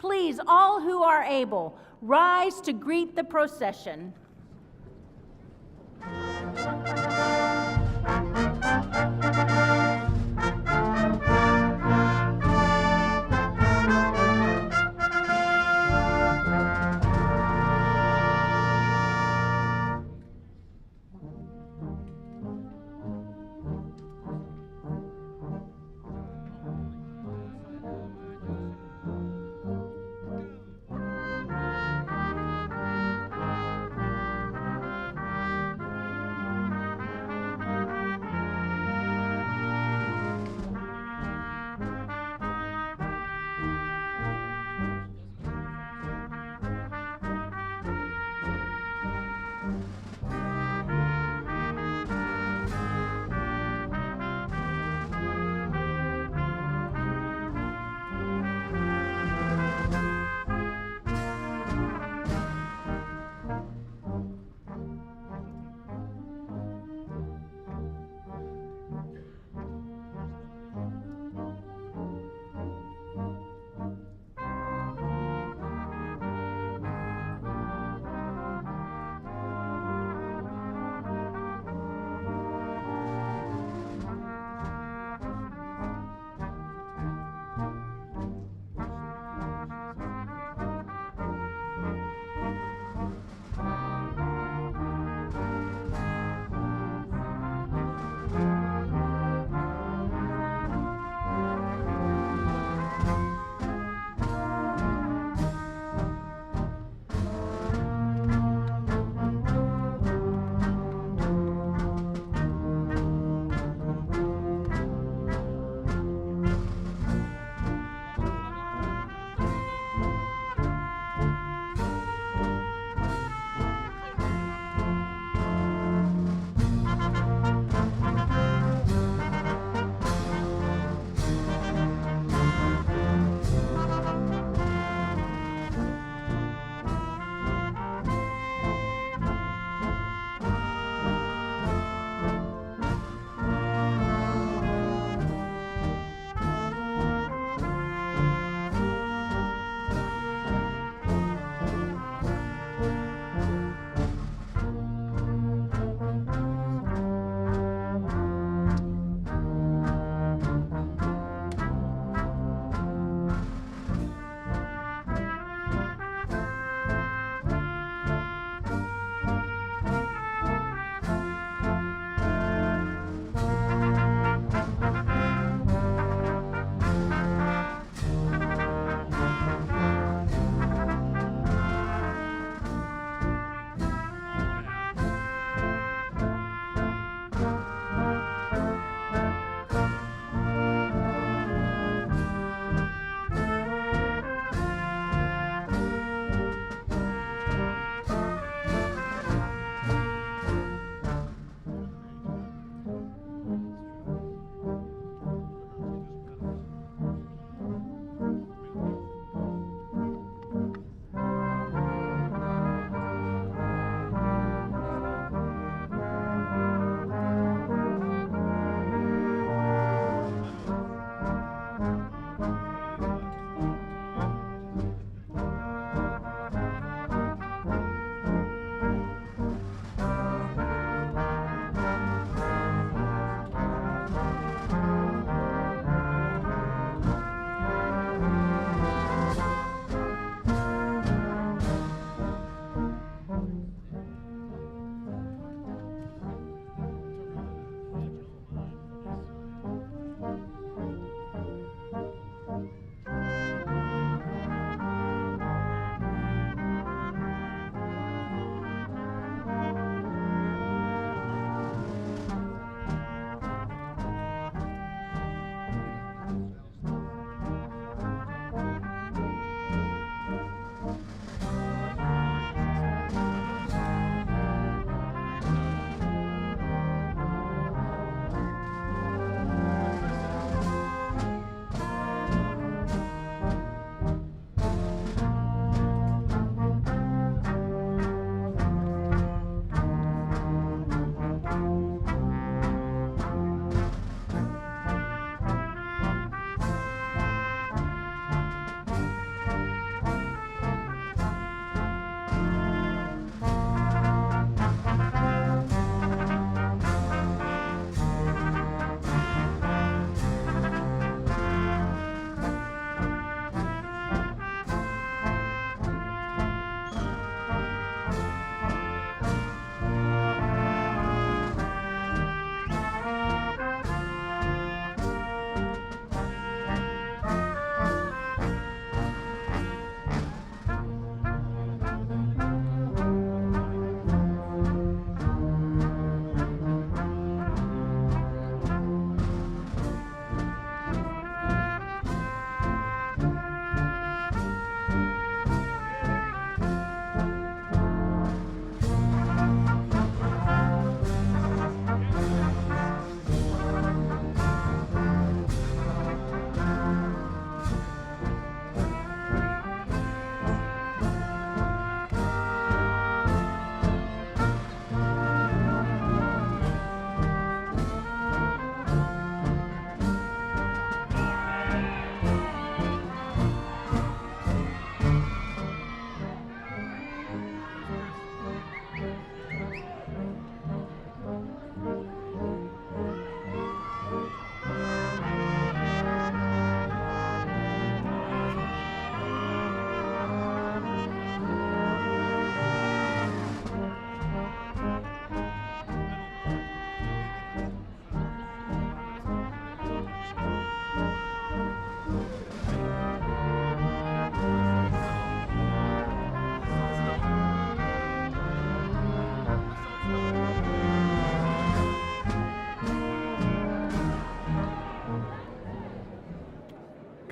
Please, all who are able, rise to greet the procession.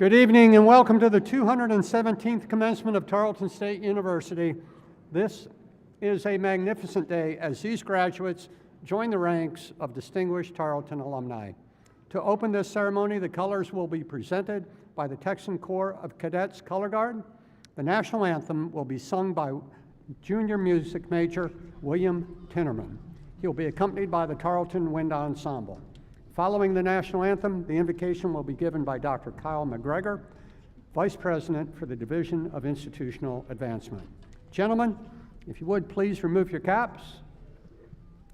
Good evening and welcome to the 217th commencement of Tarleton State University. This is a magnificent day as these graduates join the ranks of distinguished Tarleton alumni. To open this ceremony, the colors will be presented by the Texan Corps of Cadets Color Guard. The national anthem will be sung by junior music major William Tinnerman. He'll be accompanied by the Tarleton Wind Ensemble. Following the national anthem, the invocation will be given by Dr. Kyle McGregor, Vice President for the Division of Institutional Advancement. Gentlemen, if you would please remove your caps,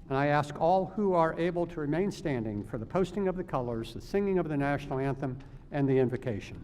and I ask all who are able to remain standing for the posting of the colors, the singing of the national anthem, and the invocation.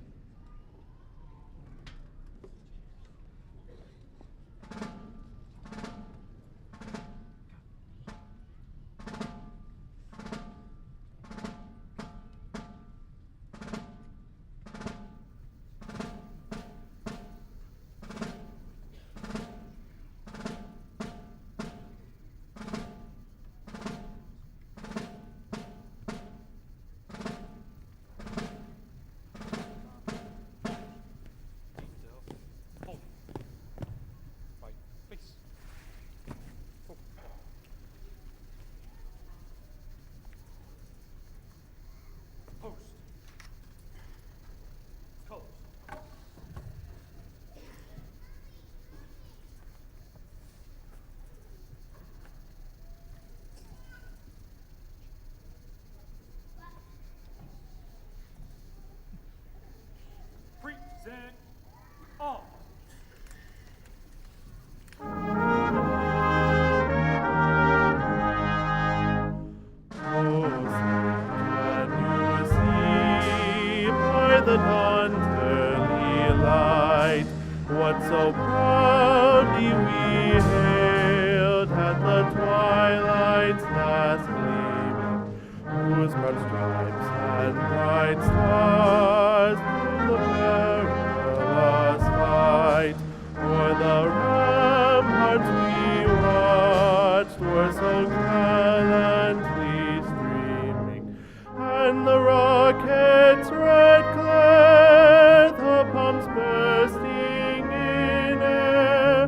Present all. The dawn's early light, what so proudly we hailed at the twilight's last gleaming, whose broad stripes and bright stars through the perilous fight, o'er the ramparts we watched were so gallantly streaming, and the rockets' red glare, the pumps bursting in air,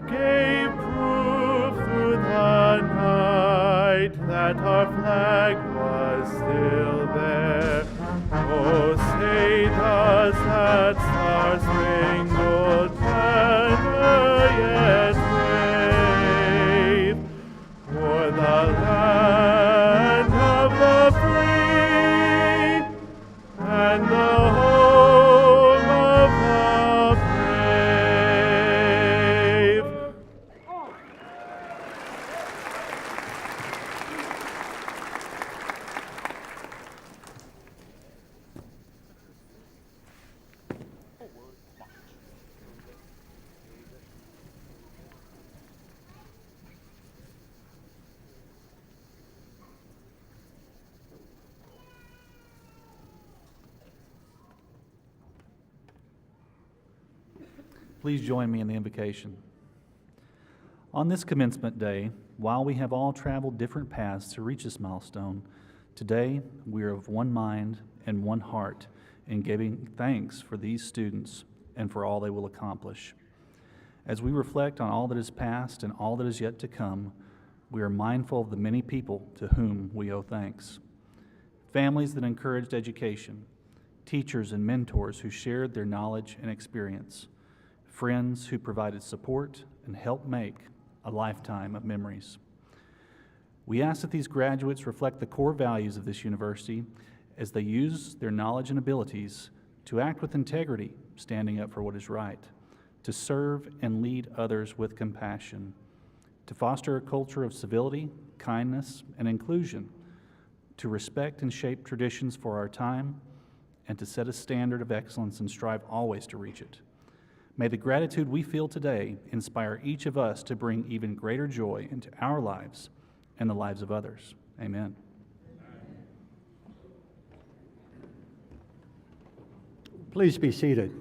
gave proof through the night that our flag was still there. Oh, say does that star-spangled banner yet wave o'er the land of the free and the home of the brave? Please join me in the invocation. On this commencement day, while we have all traveled different paths to reach this milestone, today we are of one mind and one heart in giving thanks for these students and for all they will accomplish. As we reflect on all that is past and all that is yet to come, we are mindful of the many people to whom we owe thanks. Families that encouraged education, teachers and mentors who shared their knowledge and experience, friends who provided support and helped make a lifetime of memories. We ask that these graduates reflect the core values of this university as they use their knowledge and abilities to act with integrity, standing up for what is right, to serve and lead others with compassion, to foster a culture of civility, kindness, and inclusion, to respect and shape traditions for our time, and to set a standard of excellence and strive always to reach it. May the gratitude we feel today inspire each of us to bring even greater joy into our lives and the lives of others. Amen. Please be seated.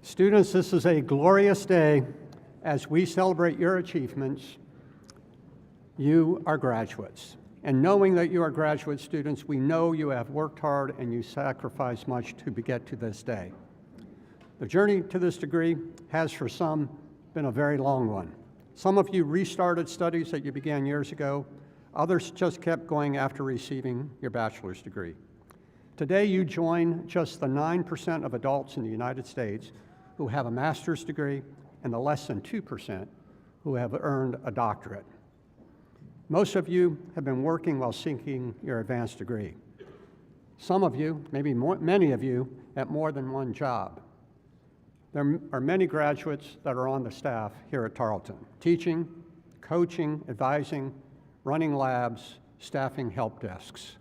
Students, this is a glorious day As we celebrate your achievements, you are graduates. And knowing that you are graduate students, we know you have worked hard and you sacrificed much to get to this day. The journey to this degree has, for some, been a very long one. Some of you restarted studies that you began years ago. Others just kept going after receiving your bachelor's degree. Today, you join just the 9% of adults in the United States who have a master's degree and the less than 2% who have earned a doctorate. Most of you have been working while seeking your advanced degree. Some of you, maybe many of you, at more than one job. There are many graduates that are on the staff here at Tarleton, teaching, coaching, advising, running labs, staffing help desks.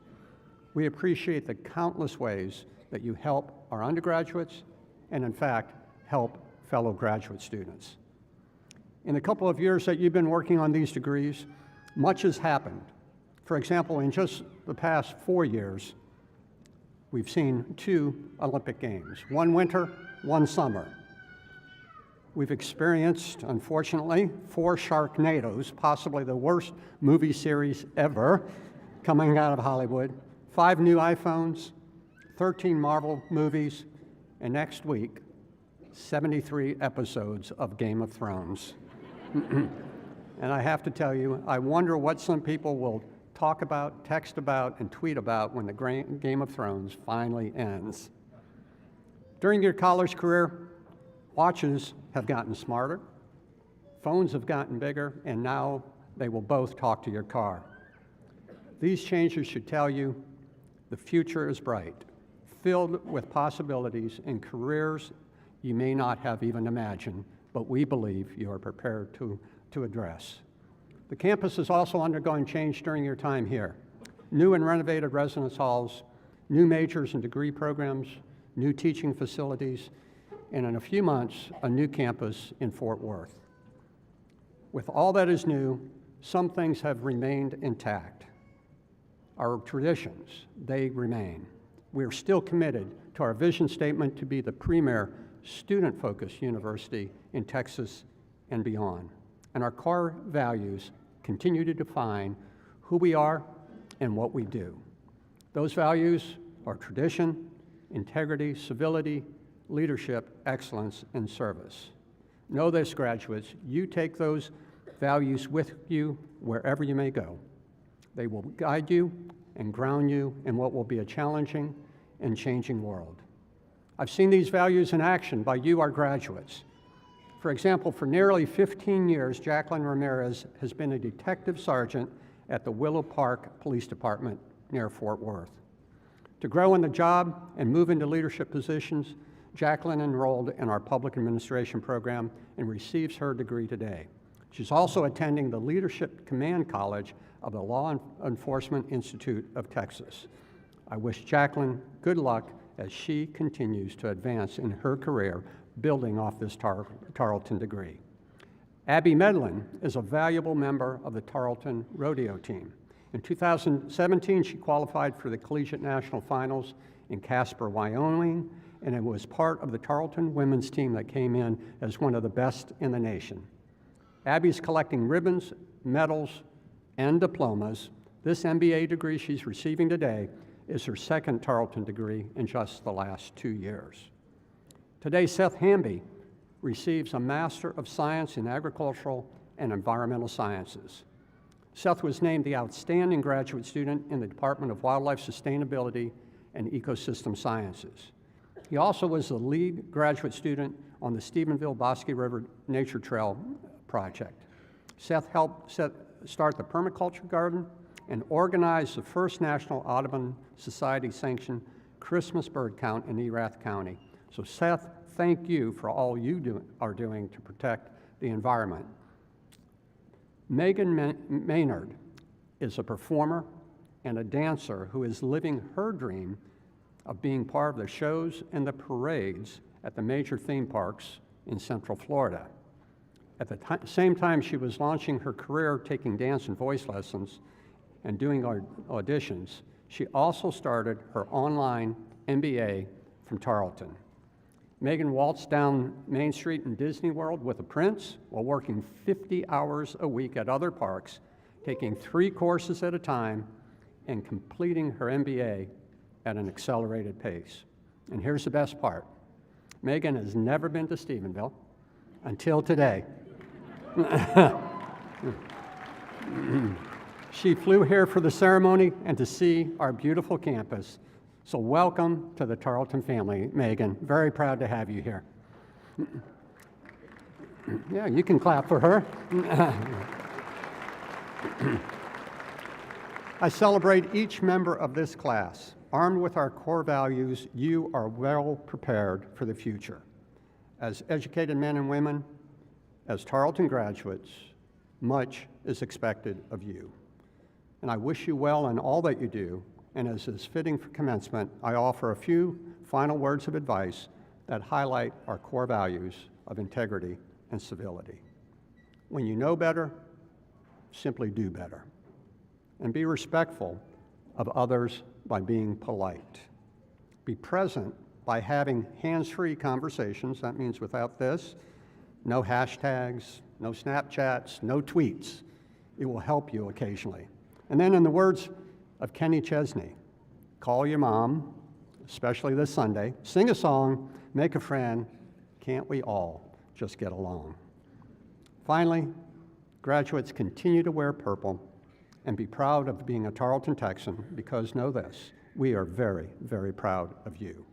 We appreciate the countless ways that you help our undergraduates and, in fact, help fellow graduate students. In the couple of years that you've been working on these degrees, much has happened. For example, in just the past 4 years, we've seen 2 Olympic Games, one winter, one summer. We've experienced, unfortunately, 4 Sharknadoes, possibly the worst movie series ever, coming out of Hollywood, 5 new iPhones, 13 Marvel movies, and next week, 73 episodes of Game of Thrones. And I have to tell you, I wonder what some people will talk about, text about, and tweet about when the Game of Thrones finally ends. During your college career, watches have gotten smarter, phones have gotten bigger, and now they will both talk to your car. These changes should tell you the future is bright, filled with possibilities and careers you may not have even imagined, but we believe you are prepared to address. The campus is also undergoing change during your time here. New and renovated residence halls, new majors and degree programs, new teaching facilities, and in a few months, a new campus in Fort Worth. With all that is new, some things have remained intact. Our traditions, they remain. We're still committed to our vision statement to be the premier student-focused university in Texas and beyond. And our core values continue to define who we are and what we do. Those values are tradition, integrity, civility, leadership, excellence, and service. Know this, graduates, you take those values with you wherever you may go. They will guide you and ground you in what will be a challenging and changing world. I've seen these values in action by you, our graduates. For example, for nearly 15 years, Jacqueline Ramirez has been a detective sergeant at the Willow Park Police Department near Fort Worth. To grow in the job and move into leadership positions, Jacqueline enrolled in our public administration program and receives her degree today. She's also attending the Leadership Command College of the Law Enforcement Institute of Texas. I wish Jacqueline good luck as she continues to advance in her career, building off this Tarleton degree. Abby Medellin is a valuable member of the Tarleton rodeo team. In 2017, she qualified for the Collegiate National Finals in Casper, Wyoming, and it was part of the Tarleton women's team that came in as one of the best in the nation. Abby's collecting ribbons, medals, and diplomas. This MBA degree she's receiving today is her second Tarleton degree in just the last 2 years. Today, Seth Hamby receives a Master of Science in Agricultural and Environmental Sciences. Seth was named the Outstanding Graduate Student in the Department of Wildlife Sustainability and Ecosystem Sciences. He also was the lead graduate student on the Stephenville Bosque River Nature Trail project. Seth helped start the permaculture garden and organize the first National Audubon Society-sanctioned Christmas bird count in Erath County. So Seth, thank you for all you are doing to protect the environment. Megan Maynard is a performer and a dancer who is living her dream of being part of the shows and the parades at the major theme parks in Central Florida. At the same time she was launching her career taking dance and voice lessons and doing auditions, she also started her online MBA from Tarleton. Megan waltzed down Main Street in Disney World with a prince while working 50 hours a week at other parks, taking 3 courses at a time, and completing her MBA at an accelerated pace. And here's the best part. Megan has never been to Stephenville until today. She flew here for the ceremony and to see our beautiful campus. So welcome to the Tarleton family, Megan. Very proud to have you here. Yeah, you can clap for her. I celebrate each member of this class. Armed with our core values, you are well prepared for the future. As educated men and women, as Tarleton graduates, much is expected of you. And I wish you well in all that you do, and as is fitting for commencement, I offer a few final words of advice that highlight our core values of integrity and civility. When you know better, simply do better. And be respectful of others by being polite. Be present by having hands-free conversations. That means without this, no hashtags, no Snapchats, no tweets. It will help you occasionally. And then in the words of Kenny Chesney, call your mom, especially this Sunday, sing a song, make a friend. Can't we all just get along? Finally, graduates, continue to wear purple and be proud of being a Tarleton Texan, because know this, we are very, very proud of you.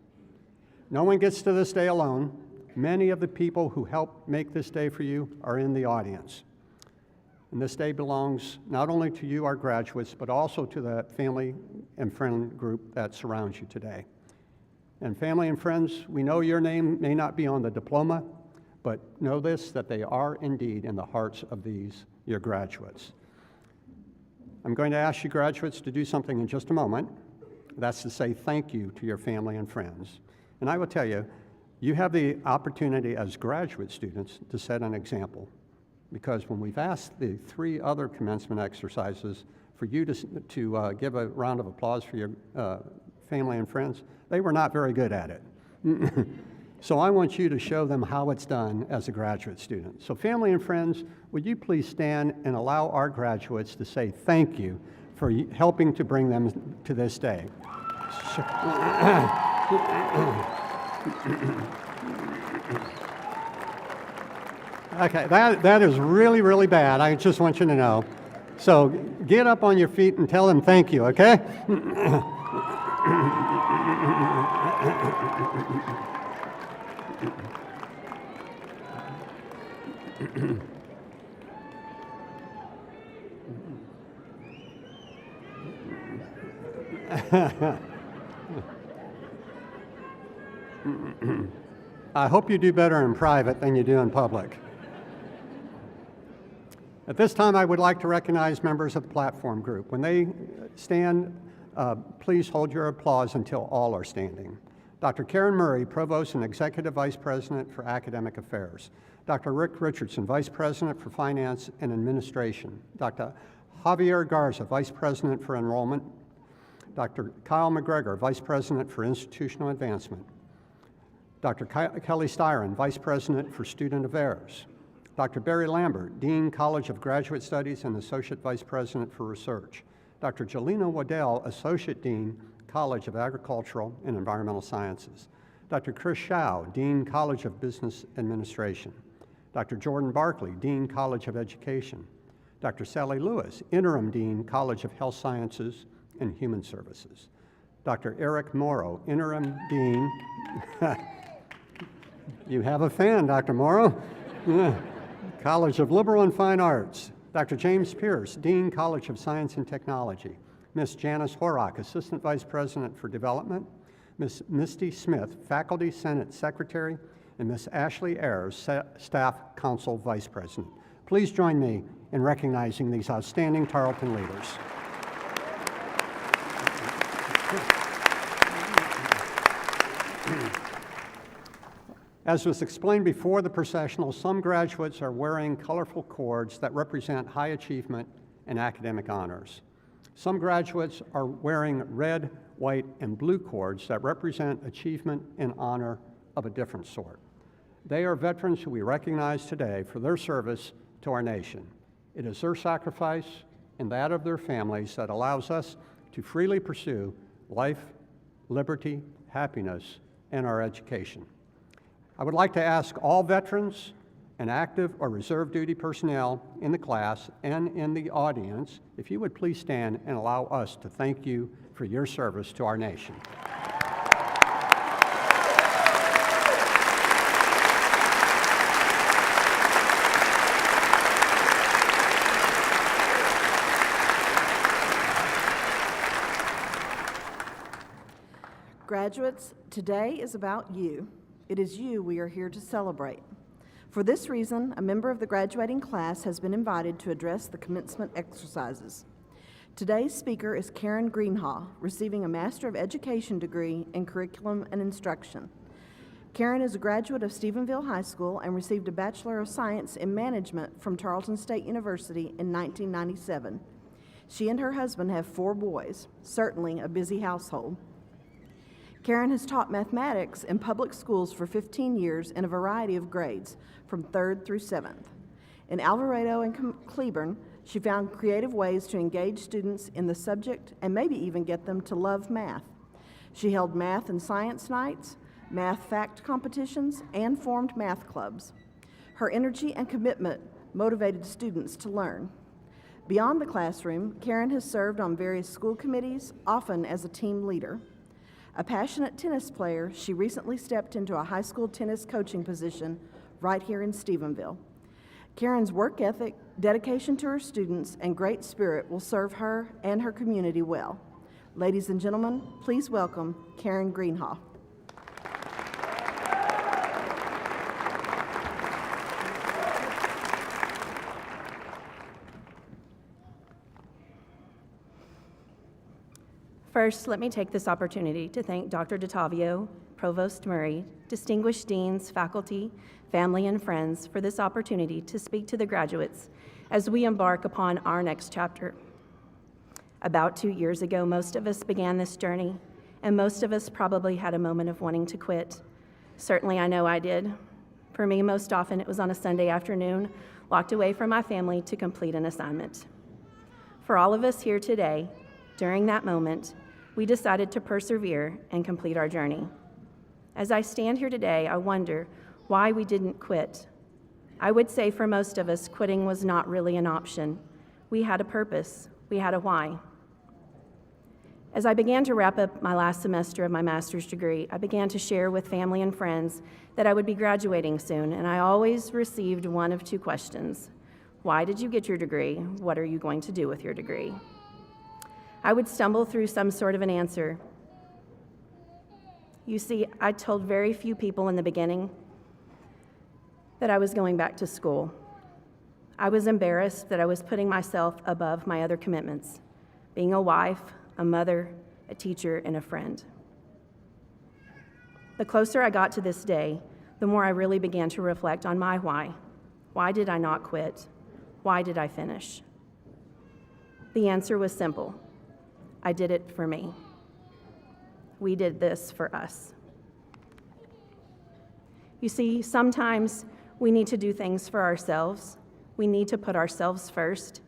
No one gets to this day alone. Many of the people who helped make this day for you are in the audience. And this day belongs not only to you, our graduates, but also to the family and friend group that surrounds you today. And family and friends, we know your name may not be on the diploma, but know this, that they are indeed in the hearts of these, your graduates. I'm going to ask you graduates to do something in just a moment. That's to say thank you to your family and friends. And I will tell you, you have the opportunity as graduate students to set an example. Because when we've asked the 3 other commencement exercises for you to give a round of applause for your family and friends, they were not very good at it. So I want you to show them how it's done as a graduate student. So family and friends, would you please stand and allow our graduates to say thank you for helping to bring them to this day. Okay, that is really, really bad. I just want you to know. So get up on your feet and tell them thank you, okay? I hope you do better in private than you do in public. At this time, I would like to recognize members of the platform group. When they stand, please hold your applause until all are standing. Dr. Karen Murray, Provost and Executive Vice President for Academic Affairs. Dr. Rick Richardson, Vice President for Finance and Administration. Dr. Javier Garza, Vice President for Enrollment. Dr. Kyle McGregor, Vice President for Institutional Advancement. Dr. Kelly Styron, Vice President for Student Affairs. Dr. Barry Lambert, Dean, College of Graduate Studies and Associate Vice President for Research. Dr. Jelena Waddell, Associate Dean, College of Agricultural and Environmental Sciences. Dr. Chris Shao, Dean, College of Business Administration. Dr. Jordan Barkley, Dean, College of Education. Dr. Sally Lewis, Interim Dean, College of Health Sciences and Human Services. Dr. Eric Morrow, Interim Dean. You have a fan, Dr. Morrow. College of Liberal and Fine Arts. Dr. James Pierce, Dean, College of Science and Technology. Ms. Janice Horak, Assistant Vice President for Development. Ms. Misty Smith, Faculty Senate Secretary. And Ms. Ashley Ayers, Staff Council Vice President. Please join me in recognizing these outstanding Tarleton leaders. As was explained before the processional, some graduates are wearing colorful cords that represent high achievement and academic honors. Some graduates are wearing red, white, and blue cords that represent achievement and honor of a different sort. They are veterans who we recognize today for their service to our nation. It is their sacrifice and that of their families that allows us to freely pursue life, liberty, happiness, and our education. I would like to ask all veterans and active or reserve duty personnel in the class and in the audience, if you would please stand and allow us to thank you for your service to our nation. Graduates, today is about you. It is you we are here to celebrate. For this reason, a member of the graduating class has been invited to address the commencement exercises. Today's speaker is Karen Greenhaw, receiving a Master of Education degree in Curriculum and Instruction. Karen is a graduate of Stephenville High School and received a Bachelor of Science in Management from Tarleton State University in 1997. She and her husband have 4 boys, certainly a busy household. Karen has taught mathematics in public schools for 15 years in a variety of grades, from 3rd through 7th. In Alvarado and Cleburne, she found creative ways to engage students in the subject and maybe even get them to love math. She held math and science nights, math fact competitions, and formed math clubs. Her energy and commitment motivated students to learn. Beyond the classroom, Karen has served on various school committees, often as a team leader. A passionate tennis player, she recently stepped into a high school tennis coaching position right here in Stephenville. Karen's work ethic, dedication to her students, and great spirit will serve her and her community well. Ladies and gentlemen, please welcome Karen Greenhaw. First, let me take this opportunity to thank Dr. DeTavio, Provost Murray, distinguished deans, faculty, family, and friends for this opportunity to speak to the graduates as we embark upon our next chapter. About 2 years ago, most of us began this journey, and most of us probably had a moment of wanting to quit. Certainly, I know I did. For me, most often it was on a Sunday afternoon, locked away from my family to complete an assignment. For all of us here today, during that moment, we decided to persevere and complete our journey. As I stand here today, I wonder why we didn't quit. I would say for most of us, quitting was not really an option. We had a purpose. We had a why. As I began to wrap up my last semester of my master's degree, I began to share with family and friends that I would be graduating soon, and I always received one of 2 questions. Why did you get your degree? What are you going to do with your degree? I would stumble through some sort of an answer. You see, I told very few people in the beginning that I was going back to school. I was embarrassed that I was putting myself above my other commitments, being a wife, a mother, a teacher, and a friend. The closer I got to this day, the more I really began to reflect on my why. Why did I not quit? Why did I finish? The answer was simple. I did it for me. We did this for us. You see, sometimes we need to do things for ourselves. We need to put ourselves first.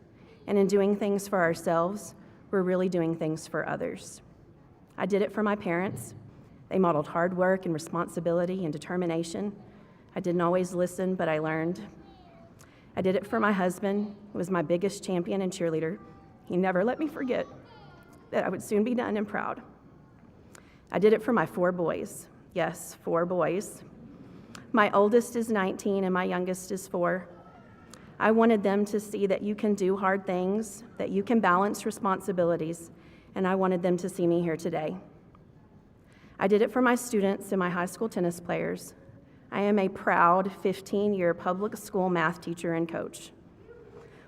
And in doing things for ourselves, we're really doing things for others. I did it for my parents. They modeled hard work and responsibility and determination. I didn't always listen, but I learned. I did it for my husband, who was my biggest champion and cheerleader. He never let me forget that I would soon be done and proud. I did it for my 4 boys. Yes, 4 boys. My oldest is 19 and my youngest is 4. I wanted them to see that you can do hard things, that you can balance responsibilities, and I wanted them to see me here today. I did it for my students and my high school tennis players. I am a proud 15-year public school math teacher and coach.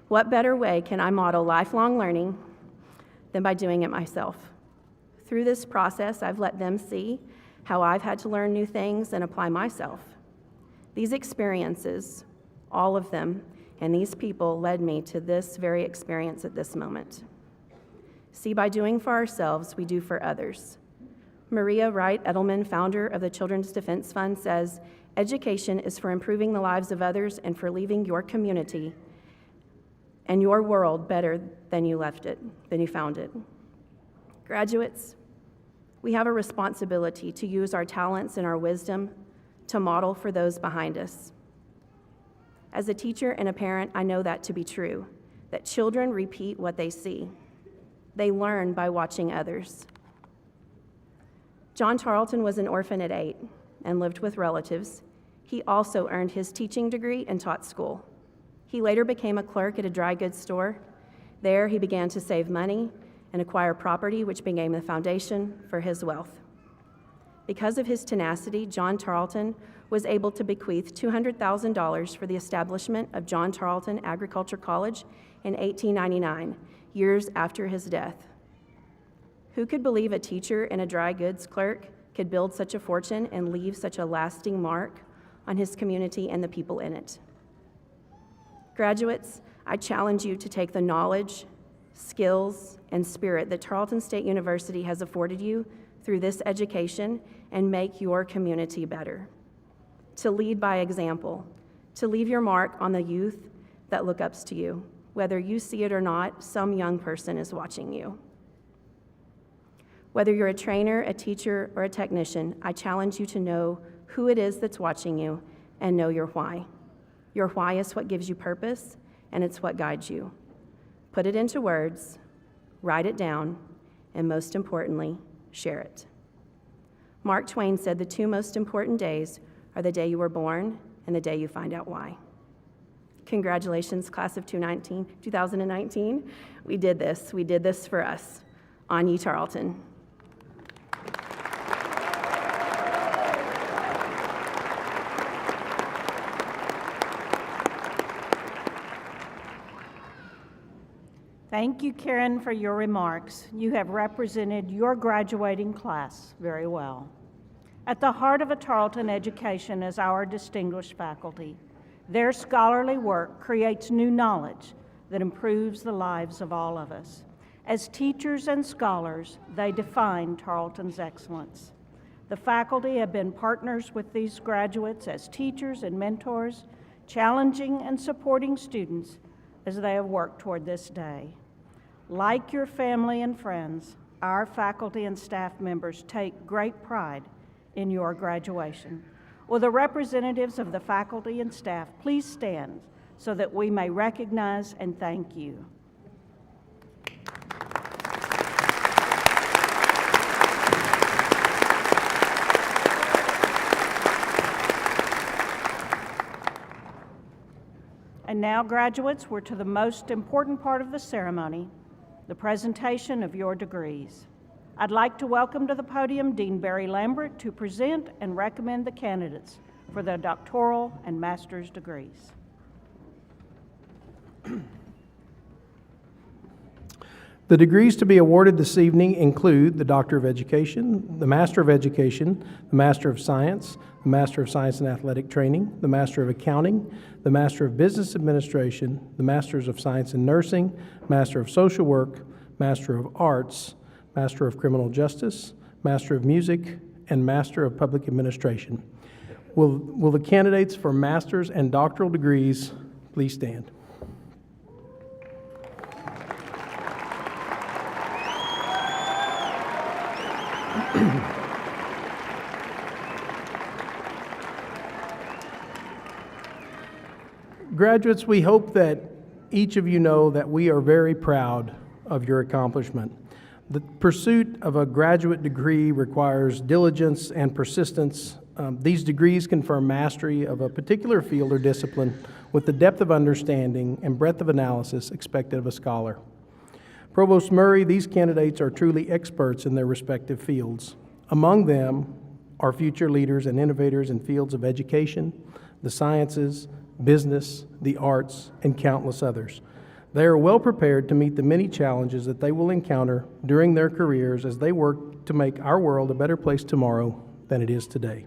What better way can I model lifelong learning than by doing it myself? Through this process, I've let them see how I've had to learn new things and apply myself. These experiences, all of them, and these people led me to this very experience at this moment. See, by doing for ourselves, we do for others. Maria Wright Edelman, founder of the Children's Defense Fund, says, "Education is for improving the lives of others and for leaving your community and your world better than you found it." Graduates, we have a responsibility to use our talents and our wisdom to model for those behind us. As a teacher and a parent, I know that to be true, that children repeat what they see. They learn by watching others. John Tarleton was an orphan at 8 and lived with relatives. He also earned his teaching degree and taught school. He later became a clerk at a dry goods store. There, he began to save money and acquire property, which became the foundation for his wealth. Because of his tenacity, John Tarleton was able to bequeath $200,000 for the establishment of John Tarleton Agriculture College in 1899, years after his death. Who could believe a teacher and a dry goods clerk could build such a fortune and leave such a lasting mark on his community and the people in it? Graduates, I challenge you to take the knowledge, skills, and spirit that Tarleton State University has afforded you through this education and make your community better. To lead by example, to leave your mark on the youth that look up to you. Whether you see it or not, some young person is watching you. Whether you're a trainer, a teacher, or a technician, I challenge you to know who it is that's watching you and know your why. Your why is what gives you purpose, and it's what guides you. Put it into words, write it down, and most importantly, share it. Mark Twain said the two most important days are the day you were born and the day you find out why. Congratulations, class of 2019. We did this for us. On ye, Tarleton. Thank you, Karen, for your remarks. You have represented your graduating class very well. At the heart of a Tarleton education is our distinguished faculty. Their scholarly work creates new knowledge that improves the lives of all of us. As teachers and scholars, they define Tarleton's excellence. The faculty have been partners with these graduates as teachers and mentors, challenging and supporting students as they have worked toward this day. Like your family and friends, our faculty and staff members take great pride in your graduation. Will the representatives of the faculty and staff please stand so that we may recognize and thank you. And now, graduates, we're to the most important part of the ceremony, the presentation of your degrees. I'd like to welcome to the podium Dean Barry Lambert to present and recommend the candidates for their doctoral and master's degrees. The degrees to be awarded this evening include the Doctor of Education, the Master of Education, the Master of Science, the Master of Science and Athletic Training, the Master of Accounting, the Master of Business Administration, the Masters of Science in Nursing, Master of Social Work, Master of Arts, Master of Criminal Justice, Master of Music, and Master of Public Administration. Will the candidates for master's and doctoral degrees please stand? Graduates, we hope that each of you know that we are very proud of your accomplishment. The pursuit of a graduate degree requires diligence and persistence. These degrees confer mastery of a particular field or discipline with the depth of understanding and breadth of analysis expected of a scholar. Provost Murray, these candidates are truly experts in their respective fields. Among them are future leaders and innovators in fields of education, the sciences, business, the arts, and countless others. They are well prepared to meet the many challenges that they will encounter during their careers as they work to make our world a better place tomorrow than it is today.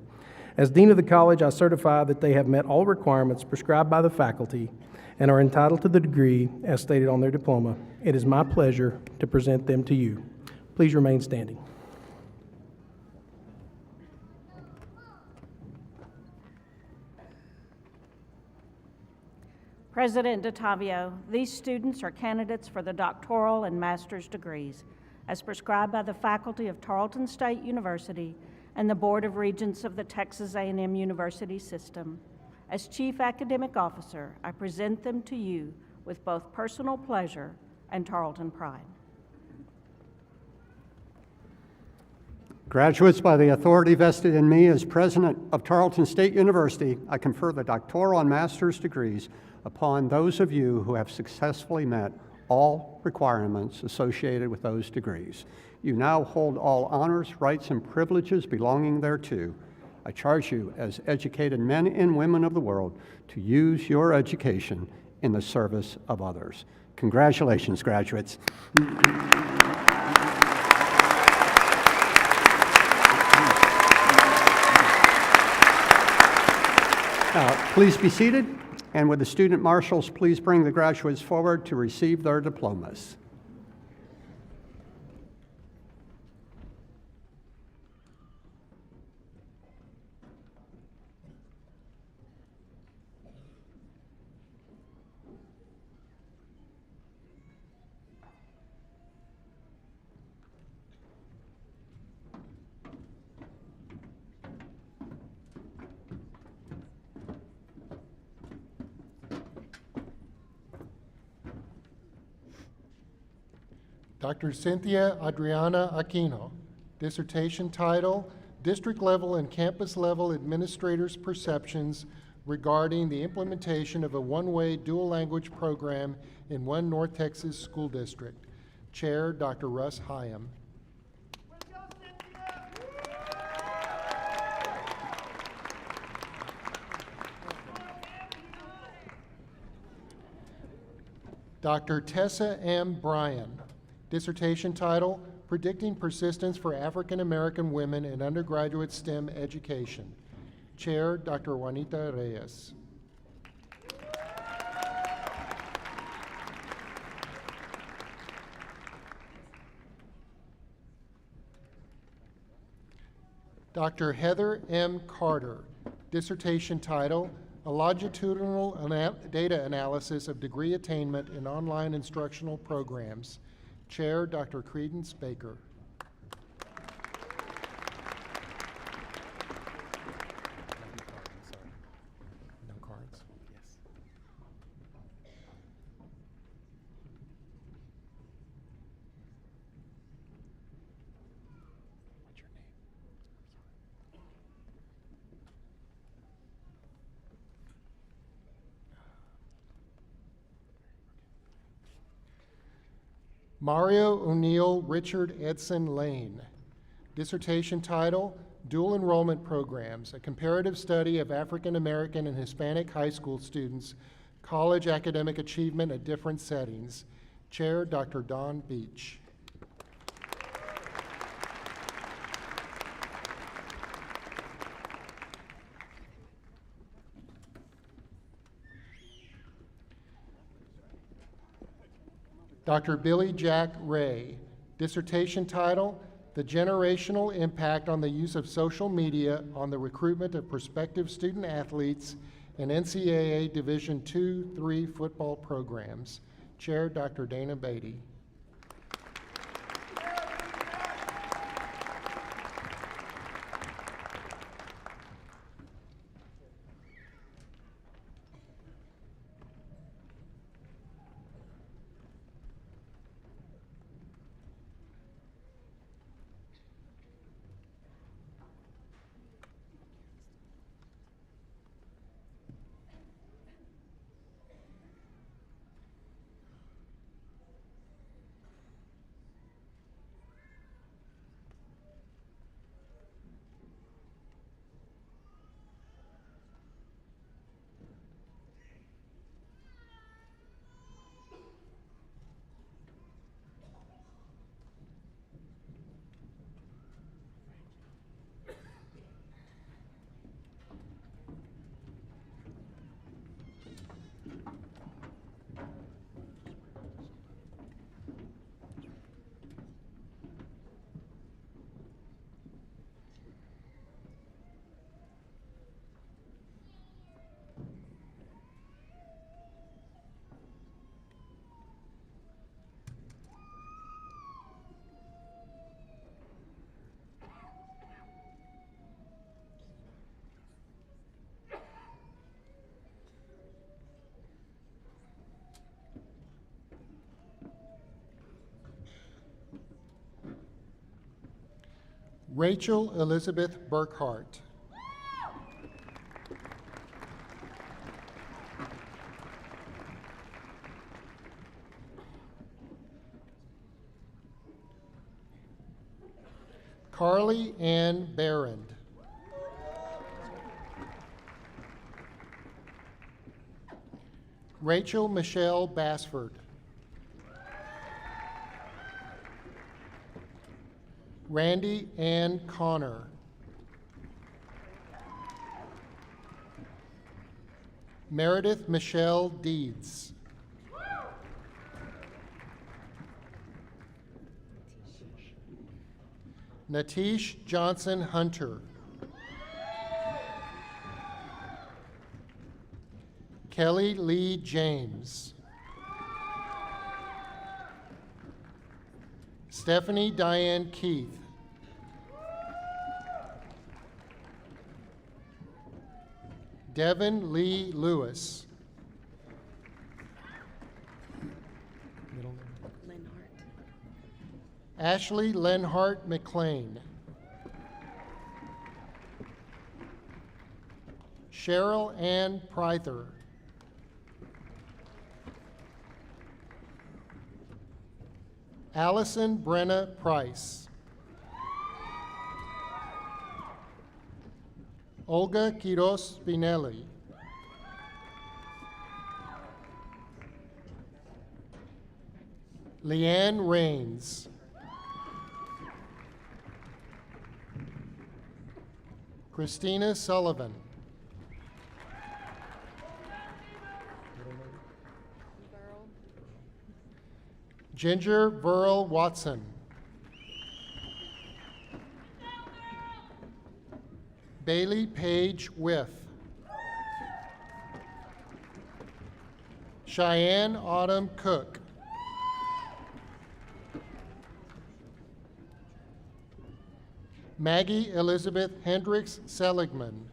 As Dean of the College, I certify that they have met all requirements prescribed by the faculty and are entitled to the degree as stated on their diploma. It is my pleasure to present them to you. Please remain standing. President DeTavio, these students are candidates for the doctoral and master's degrees, as prescribed by the faculty of Tarleton State University and the Board of Regents of the Texas A&M University System. As Chief Academic Officer, I present them to you with both personal pleasure and Tarleton pride. Graduates, by the authority vested in me as President of Tarleton State University, I confer the doctoral and master's degrees upon those of you who have successfully met all requirements associated with those degrees. You now hold all honors, rights, and privileges belonging thereto. I charge you as educated men and women of the world to use your education in the service of others. Congratulations, graduates. Please be seated, and would the student marshals please bring the graduates forward to receive their diplomas. Dr. Cynthia Adriana Aquino, dissertation title, District Level and Campus Level Administrators' Perceptions Regarding the Implementation of a One-Way Dual Language Program in one North Texas School District. Chair, Dr. Russ Hyam. Dr. Tessa M. Bryan, dissertation title, Predicting Persistence for African American Women in Undergraduate STEM Education. Chair, Dr. Juanita Reyes. Dr. Heather M. Carter, dissertation title, A Longitudinal Data Analysis of Degree Attainment in Online Instructional Programs. Chair, Dr. Credence Baker. No cards? Yes. What's your name? Mario O'Neill Richard Edson Lane, dissertation title, Dual Enrollment Programs, a comparative study of African American and Hispanic high school students' college academic achievement at different settings. Chair, Dr. Don Beach. Dr. Billy Jack Ray, dissertation title, The Generational Impact on the Use of Social Media on the Recruitment of Prospective Student Athletes in NCAA Division II-III football programs. Chair, Dr. Dana Beatty. Rachel Elizabeth Burkhart. Carly Ann Barrand. Rachel Michelle Bassford. Randy Ann Connor. Meredith Michelle Deeds. Natish Johnson Hunter. Kelly Lee James. Stephanie Diane Keith. Devin Lee Lewis. Ashley Lenhart McLean. Cheryl Ann Pryther. Allison Brenna Price. Olga Quiros Spinelli. Leanne Rains. Christina Sullivan. Ginger Burl Watson. Bailey Page With. Cheyenne Autumn Cook. Maggie Elizabeth Hendricks Seligman.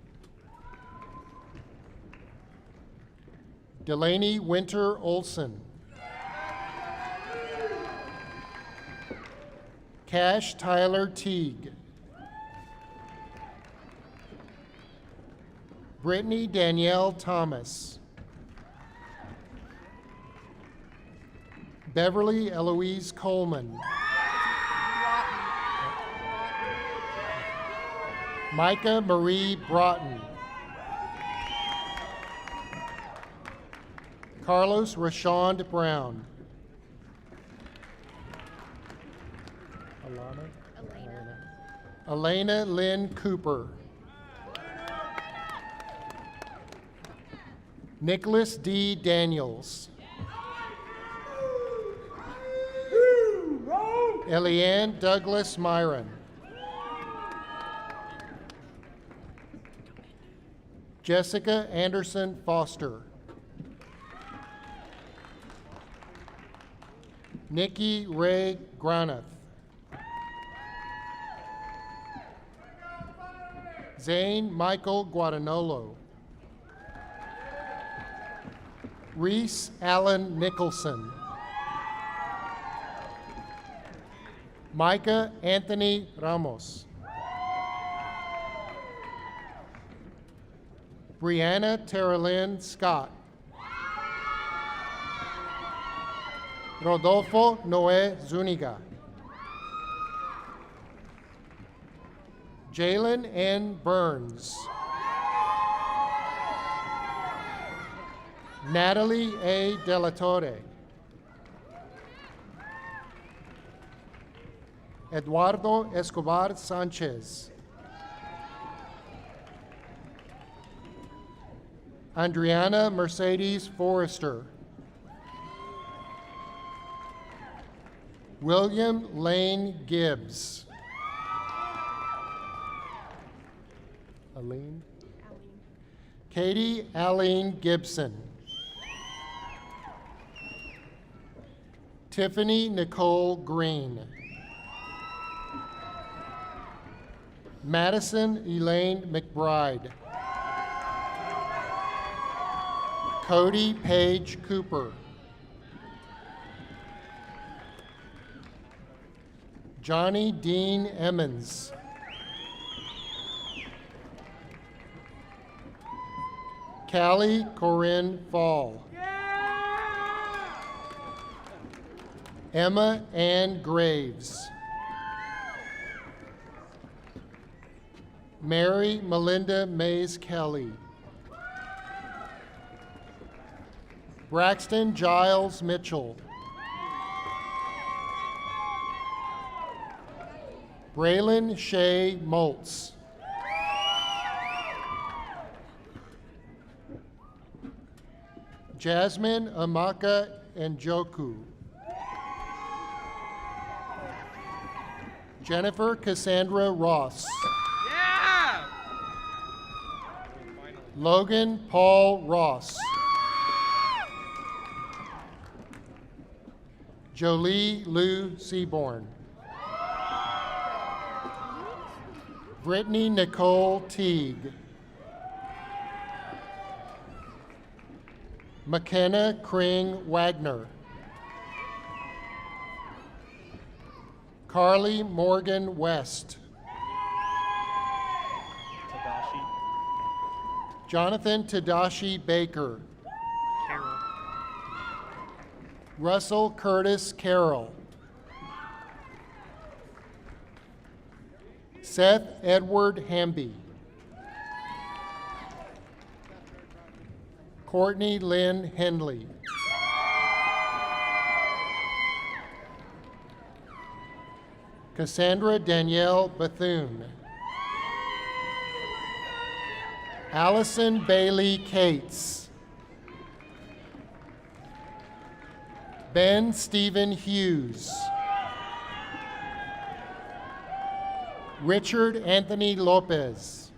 Delaney Winter Olson. Cash Tyler Teague. Brittany Danielle Thomas. Beverly Eloise Coleman. Micah Marie Broughton. Carlos Rashond Brown. Elena Lynn Cooper. Nicholas D. Daniels. Eliane Douglas Myron. Jessica Anderson Foster. Nikki Ray Granath. Zane Michael Guadagnolo. Reese Allen Nicholson. Micah Anthony Ramos. Brianna Terralyn Scott. Rodolfo Noé Zuniga. Jalen N. Burns. Natalie A. Delatorre. Eduardo Escobar Sanchez. Andriana Mercedes Forrester. William Lane Gibbs. Aline? Katie Aline Gibson. Tiffany Nicole Green. Madison Elaine McBride. Cody Page Cooper. Johnny Dean Emmons. Callie Corinne Fall. Emma Ann Graves. Mary Melinda Mays Kelly. Braxton Giles Mitchell. Braylon Shea Moltz. Jasmine Amaka Njoku. Jennifer Cassandra Ross. Logan Paul Ross. Jolie Lou Seaborn. Brittany Nicole Teague. McKenna Kring Wagner. Carly Morgan West. Jonathan Tadashi Baker. Russell Curtis Carroll. Seth Edward Hamby. Courtney Lynn Henley. Cassandra Danielle Bethune. Allison Bailey Cates. Ben Stephen Hughes. Richard Anthony Lopez.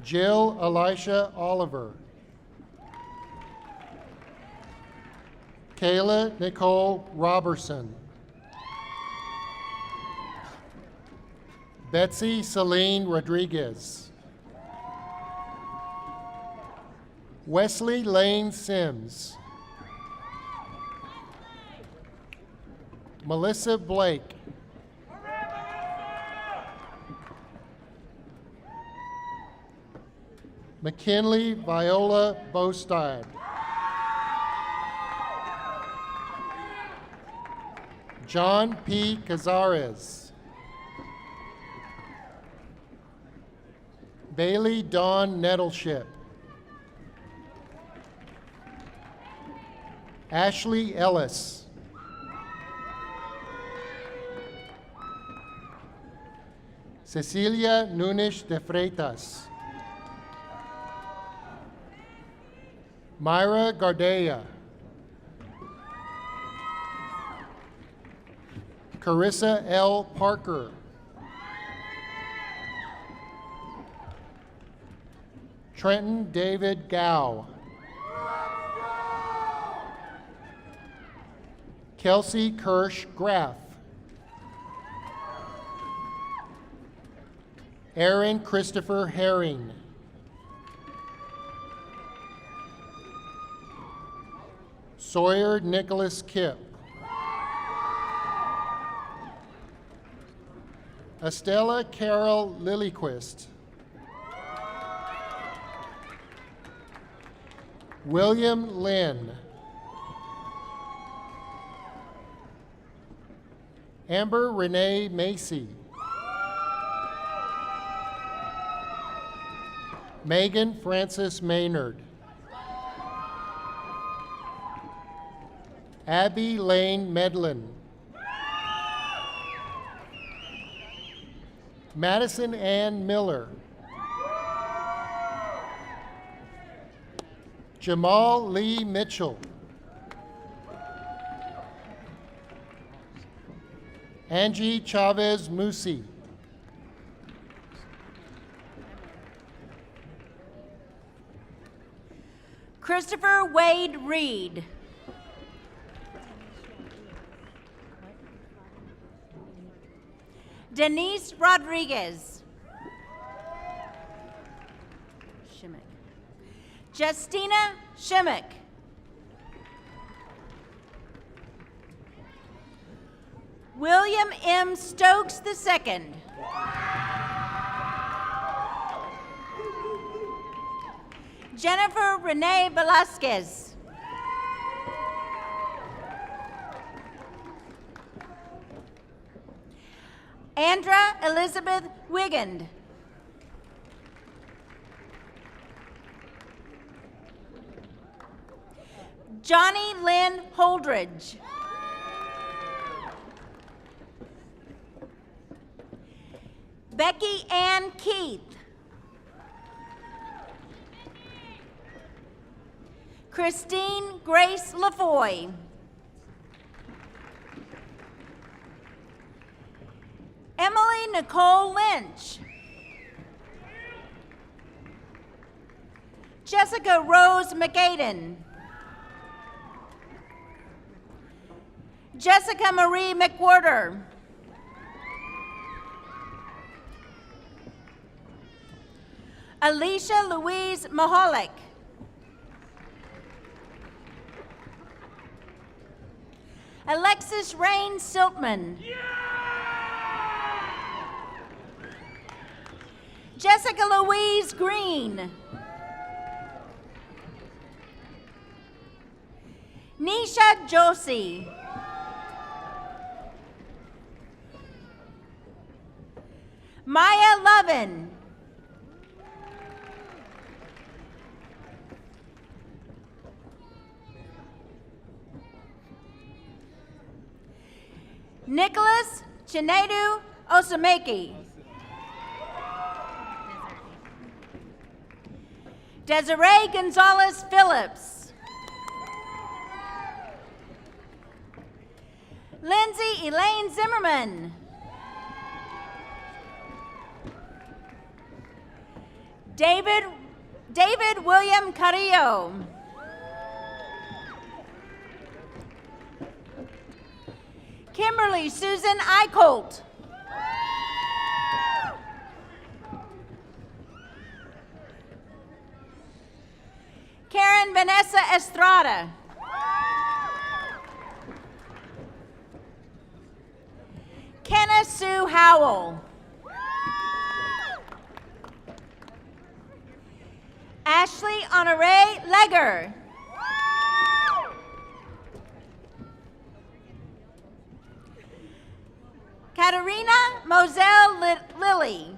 Jill Elisha Oliver. Kayla Nicole Robertson. Betsy Celine Rodriguez. Wesley Lane Sims. Melissa Blake. McKinley Viola Bostad. John P. Cazares. Bailey Dawn Nettleship. Ashley Ellis. Cecilia Nunes de Freitas. Myra Gardea. Carissa L. Parker. Trenton David Gow. Kelsey Kirsch Graff. Aaron Christopher Herring. Sawyer Nicholas Kipp. Estella Carol Lillyquist. William Lynn. Amber Renee Macy. Megan Frances Maynard. Abby Lane Medellin. Madison Ann Miller. Jamal Lee Mitchell. Angie Chavez Musi. Christopher Wade Reed. Denise Rodriguez. Shimmick. Justina Shimmick. William M. Stokes II. Jennifer Renee Velasquez. Andra Elizabeth Wigand. Johnny Lynn Holdridge. Becky Ann Keith. Christine Grace LaFoy. Emily Nicole Lynch. Jessica Rose McAden. Jessica Marie McWhorter. Alicia Louise Mahalik. Alexis Rain Siltman. Jessica Louise Green. Nisha Josie. Maya Lovin. Nicholas Chinedu Osameki. Desiree Gonzalez Phillips. Lindsay Elaine Zimmerman. David William Carrillo. Kimberly Susan Eicholt. Karen Vanessa Estrada. Kenna Sue Howell. Ashley Honore Legger. Katerina Moselle Lilly.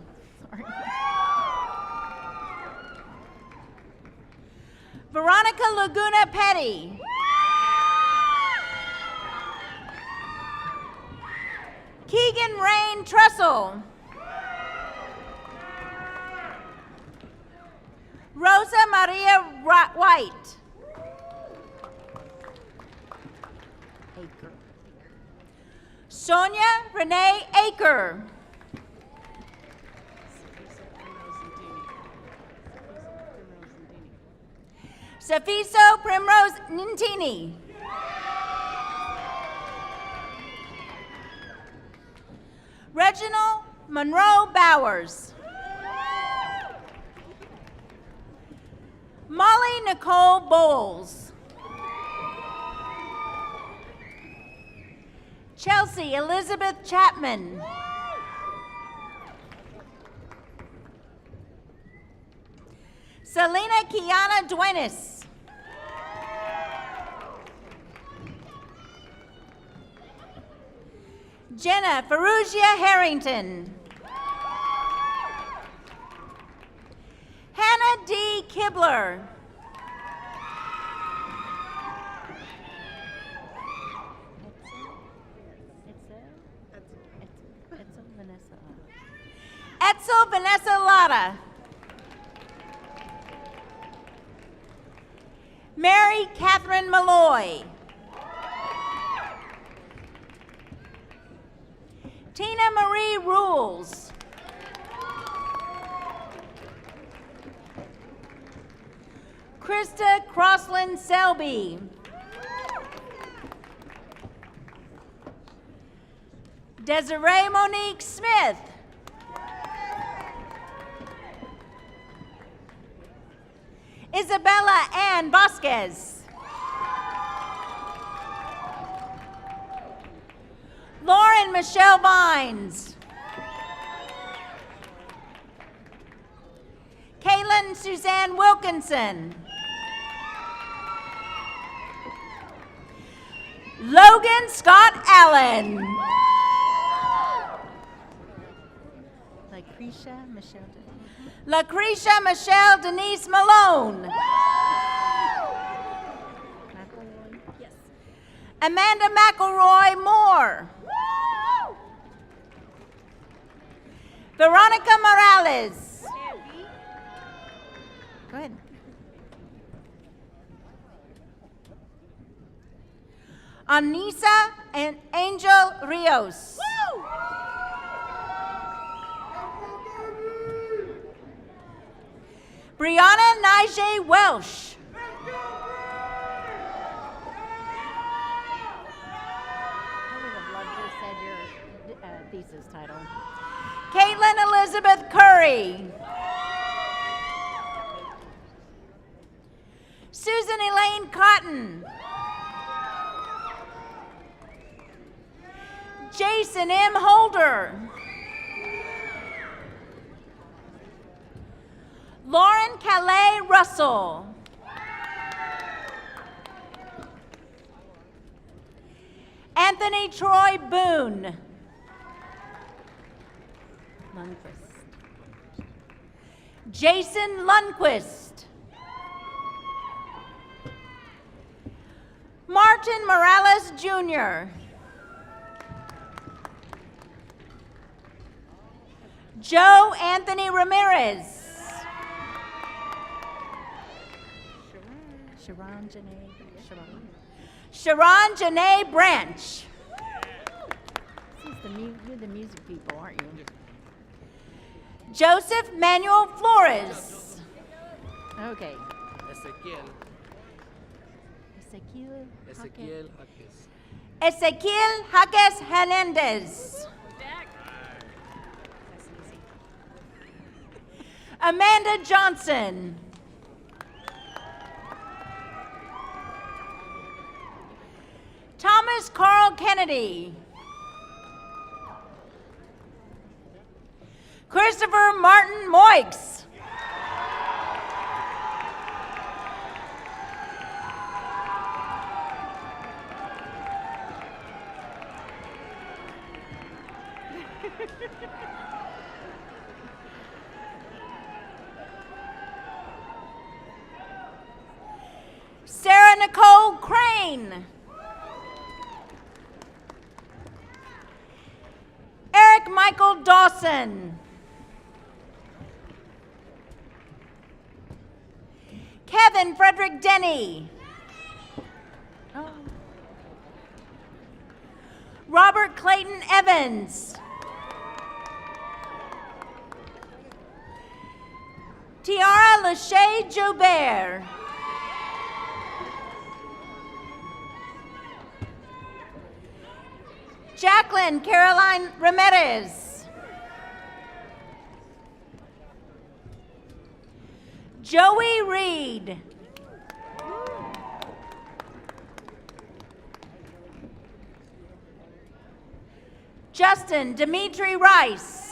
Veronica Laguna Petty. Keegan Rain Trussell. Rosa Maria White. Sonia Renee Aker. Safiso Primrose Nintini. Reginald Monroe Bowers. Molly Nicole Bowles. Chelsea Elizabeth Chapman. Selena Kiana Duenas. Jenna Ferrugia Harrington. Hannah D. Kibler. Etzel Vanessa Lara. Mary Catherine Malloy. Tina Marie Rules. Krista Crossland Selby. Desiree Monique Smith. Isabella Ann Vasquez. Lauren Michelle Vines. Kaylin Jocelyn Suzanne Wilkinson. Logan Scott Allen. Lucretia Michelle Denise Malone. Amanda McElroy Moore. Veronica Morales. Go ahead. Anissa and Angel Rios. Brianna Nige Welsh. Thesis title. Caitlin Elizabeth Curry. Susan Elaine Cotton. Jason M. Holder. Lauren Calais Russell. Anthony Troy Boone. Jason Lundquist. Martin Morales Jr. Joe Anthony Ramirez. Sharon Janae Branch. You're the music people, aren't you? Joseph Manuel Flores. Okay. Ezequiel Jaques Hernandez. Amanda Johnson. Thomas Carl Kennedy. Christopher Martin Moix. Sarah Nicole Crane. Eric Michael Dawson. Kevin Frederick Denny. Robert Clayton Evans. Tiara Lachey Joubert. Jacqueline Caroline Ramirez. Joey Reed. Justin Dimitri Rice.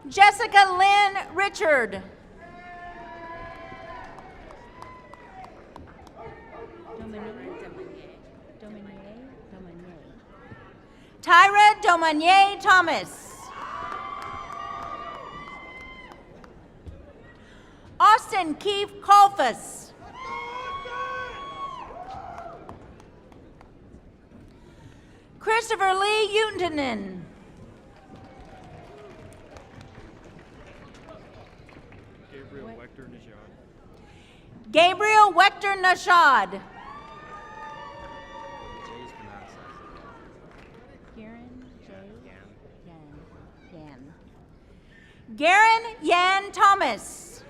Jessica Lynn Richard. Tyra Domanier Thomas. Austin Keith Colfus. Christopher Lee Untonen. Gabriel Wechter Nashad. Garen Yan Thomas.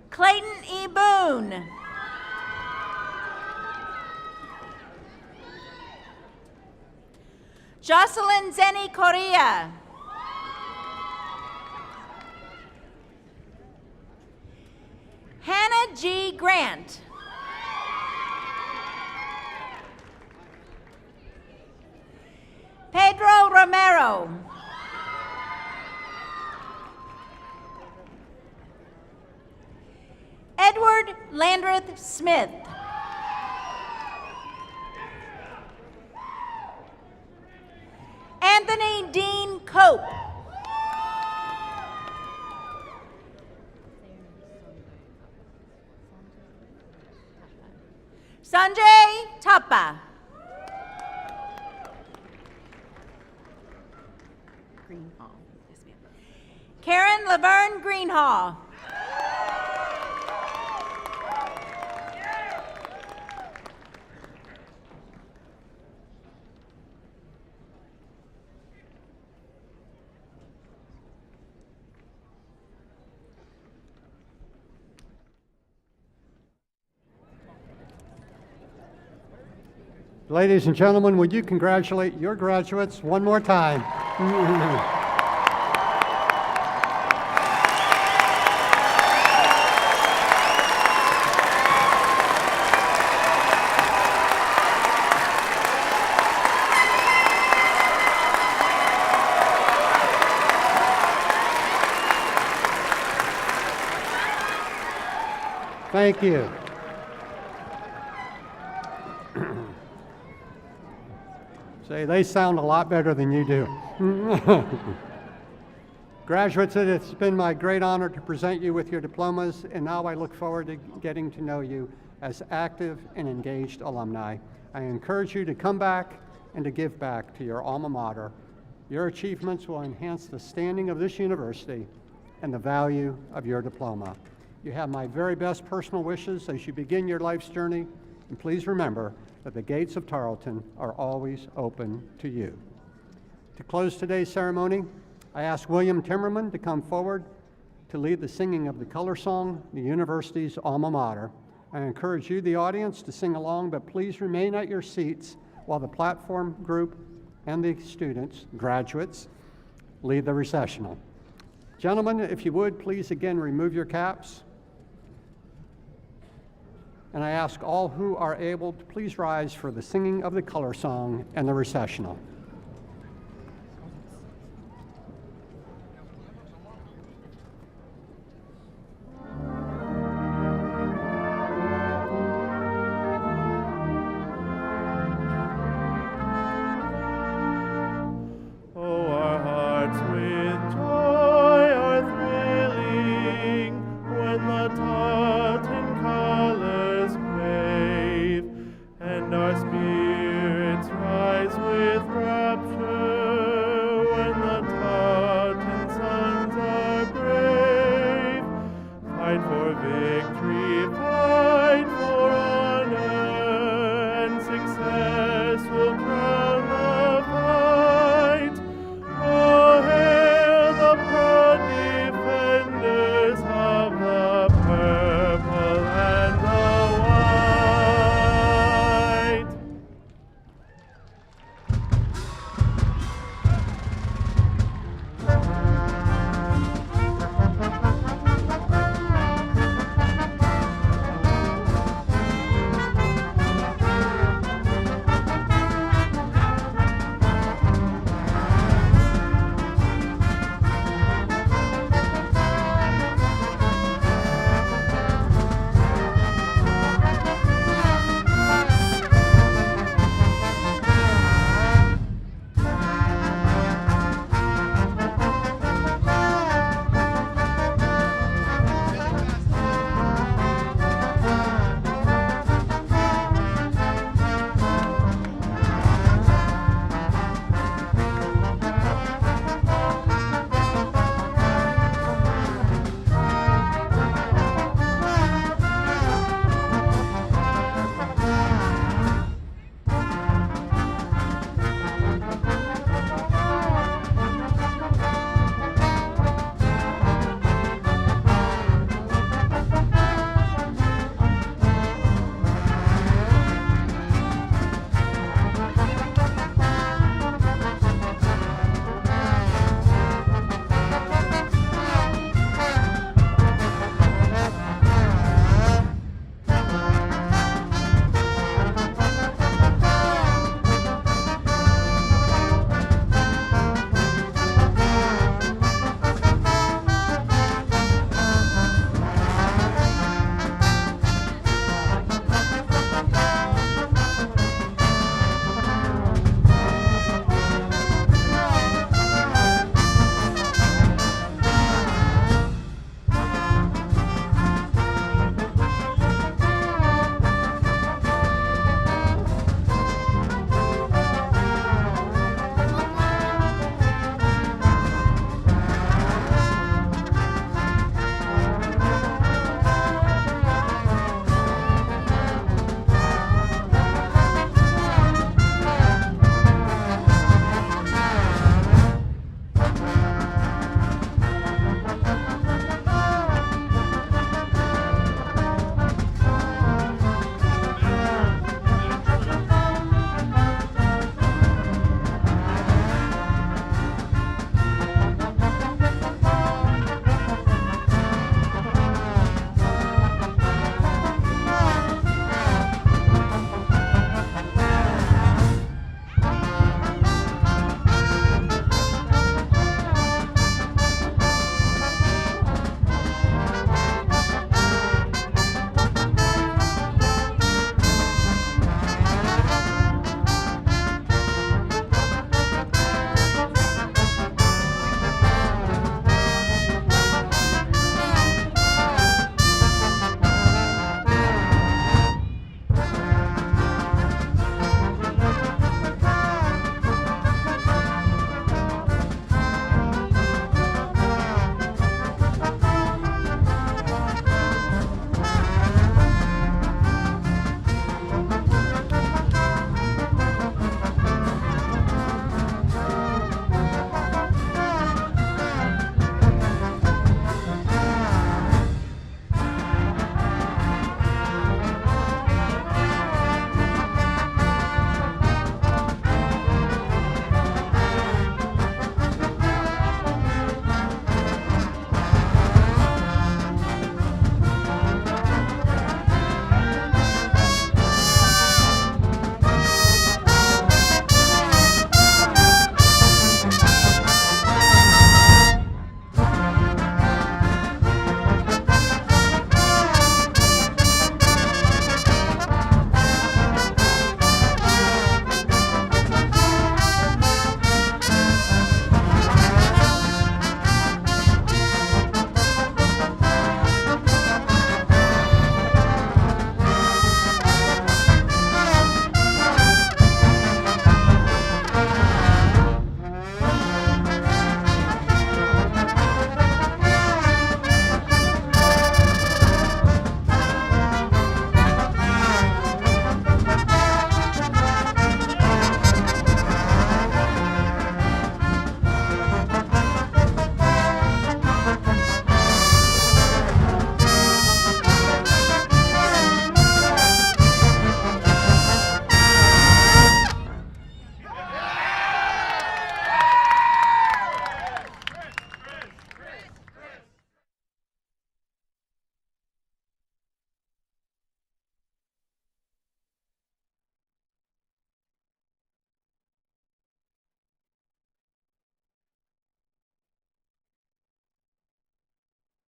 Clayton E. Boone. Jocelyn Zenny Correa. Hannah G. Grant. Romero. Edward Landreth Smith. Anthony Dean Cope. Sanjay Thapa. Greenhall. Yes, ma'am. Karen Laverne Greenhall. Ladies and gentlemen, would you congratulate your graduates one more time? Thank you. Say, they sound a lot better than you do. Graduates, it's been my great honor to present you with your diplomas, and now I look forward to getting to know you as active and engaged alumni. I encourage you to come back and to give back to your alma mater. Your achievements will enhance the standing of this university and the value of your diploma. You have my very best personal wishes as you begin your life's journey, and please remember that the gates of Tarleton are always open to you. To close today's ceremony, I ask William Timmerman to come forward to lead the singing of the color song, the university's alma mater. I encourage you, the audience, to sing along, but please remain at your seats while the platform group and the students, graduates, lead the recessional. Gentlemen, if you would, please again remove your caps. And I ask all who are able to please rise for the singing of the color song and the recessional. Oh, our hearts with joy are thrilling when the Tarleton colors wave, and our spirits